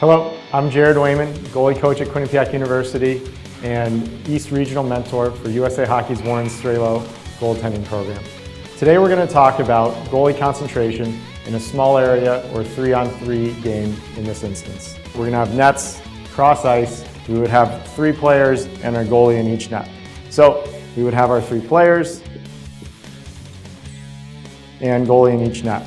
Hello, I'm Jared Waimon, goalie coach at Quinnipiac University and East Regional Mentor for USA Hockey's Warren Strelo goaltending program. Today we're going to talk about goalie concentration in a small area or 3-on-3 game in this instance. We're going to have nets, cross ice. We would have 3 players and a goalie in each net. So we would have our 3 players and goalie in each net.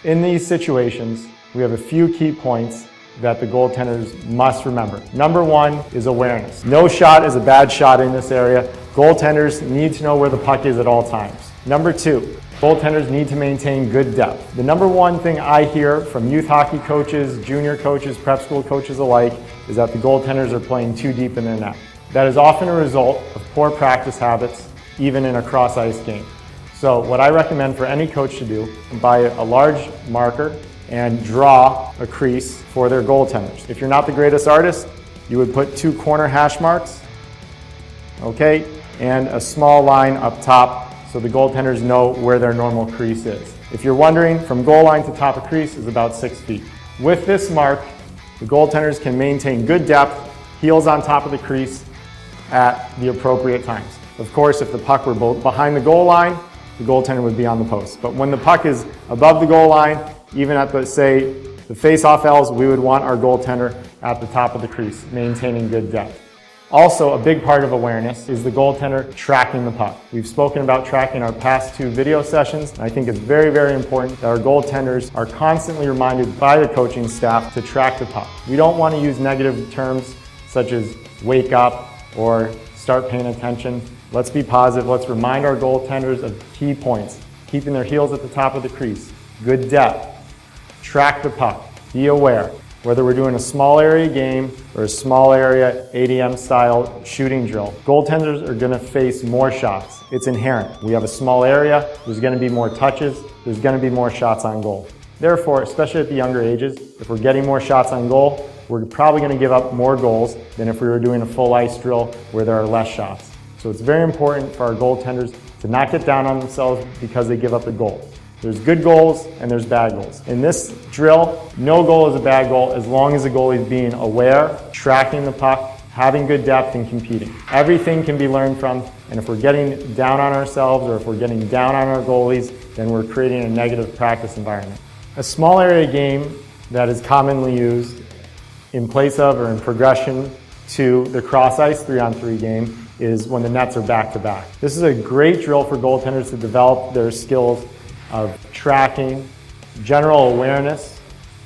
In these situations, we have a few key points that the goaltenders must remember. Number 1 is awareness. No shot is a bad shot in this area. Goaltenders need to know where the puck is at all times. Number 2, goaltenders need to maintain good depth. The number 1 thing I hear from youth hockey coaches, junior coaches, prep school coaches alike is that the goaltenders are playing too deep in their net. That is often a result of poor practice habits, even in a cross-ice game. So what I recommend for any coach to do, buy a large marker and draw a crease for their goaltenders. If you're not the greatest artist, you would put 2 corner hash marks, okay, and a small line up top so the goaltenders know where their normal crease is. If you're wondering, from goal line to top of crease is about 6 feet. With this mark, the goaltenders can maintain good depth, heels on top of the crease at the appropriate times. Of course, if the puck were behind the goal line, the goaltender would be on the post. But when the puck is above the goal line, even at the, say, the face-off L's, we would want our goaltender at the top of the crease, maintaining good depth. Also, a big part of awareness is the goaltender tracking the puck. We've spoken about tracking our past 2 video sessions, and I think it's very, very important that our goaltenders are constantly reminded by the coaching staff to track the puck. We don't want to use negative terms such as wake up or start paying attention. Let's be positive. Let's remind our goaltenders of key points. Keeping their heels at the top of the crease, good depth, track the puck, be aware. Whether we're doing a small area game or a small area ADM-style shooting drill, goaltenders are going to face more shots. It's inherent. We have a small area, there's going to be more touches, there's going to be more shots on goal. Therefore, especially at the younger ages, if we're getting more shots on goal, we're probably going to give up more goals than if we were doing a full ice drill where there are less shots. So it's very important for our goaltenders to not get down on themselves because they give up a goal. There's good goals and there's bad goals. In this drill, no goal is a bad goal as long as the goalie is being aware, tracking the puck, having good depth, and competing. Everything can be learned from, and if we're getting down on ourselves or if we're getting down on our goalies, then we're creating a negative practice environment. A small area game that is commonly used in place of or in progression to the cross-ice 3-on-3 game is when the nets are back-to-back. This is a great drill for goaltenders to develop their skills of tracking, general awareness,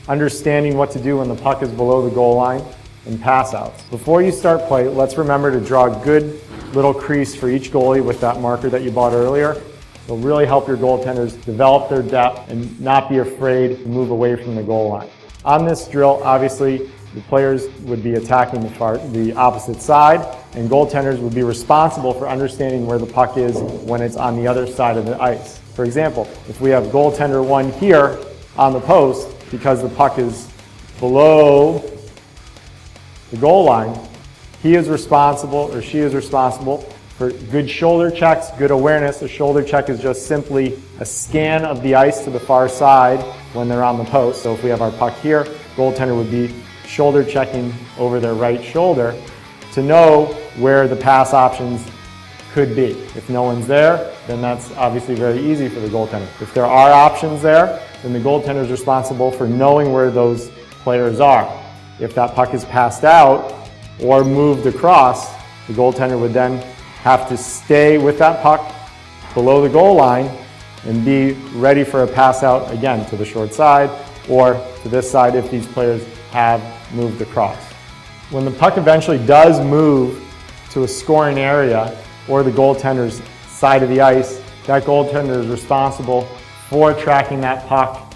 understanding what to do when the puck is below the goal line, and pass outs. Before you start play, let's remember to draw a good little crease for each goalie with that marker that you bought earlier. It'll really help your goaltenders develop their depth and not be afraid to move away from the goal line. On this drill, obviously, the players would be attacking the opposite side, and goaltenders would be responsible for understanding where the puck is when it's on the other side of the ice. For example, if we have goaltender 1 here on the post because the puck is below the goal line, he is responsible or she is responsible for good shoulder checks, good awareness. A shoulder check is just simply a scan of the ice to the far side when they're on the post. So if we have our puck here, goaltender would be shoulder checking over their right shoulder to know where the pass options could be. If no one's there, then that's obviously very easy for the goaltender. If there are options there, then the goaltender is responsible for knowing where those players are. If that puck is passed out or moved across, the goaltender would then have to stay with that puck below the goal line and be ready for a pass out again to the short side or to this side if these players have moved across. When the puck eventually does move to a scoring area or the goaltender's side of the ice, that goaltender is responsible for tracking that puck,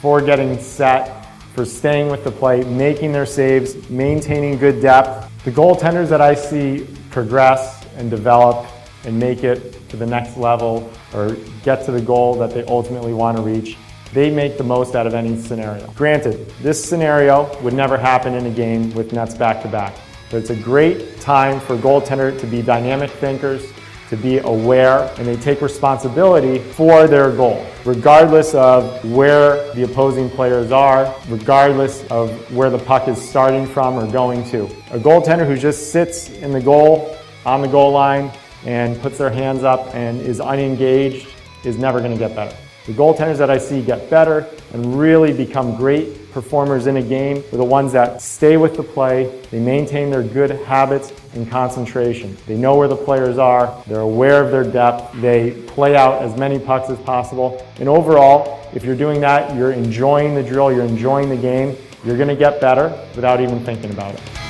for getting set, for staying with the play, making their saves, maintaining good depth. The goaltenders that I see progress and develop and make it to the next level or get to the goal that they ultimately want to reach, they make the most out of any scenario. Granted, this scenario would never happen in a game with nets back-to-back. But it's a great time for a goaltender to be dynamic thinkers, to be aware, and they take responsibility for their goal, regardless of where the opposing players are, regardless of where the puck is starting from or going to. A goaltender who just sits in the goal, on the goal line, and puts their hands up and is unengaged is never going to get better. The goaltenders that I see get better and really become great performers in a game are the ones that stay with the play, they maintain their good habits and concentration. They know where the players are, they're aware of their depth, they play out as many pucks as possible. And overall, if you're doing that, you're enjoying the drill, you're enjoying the game, you're going to get better without even thinking about it.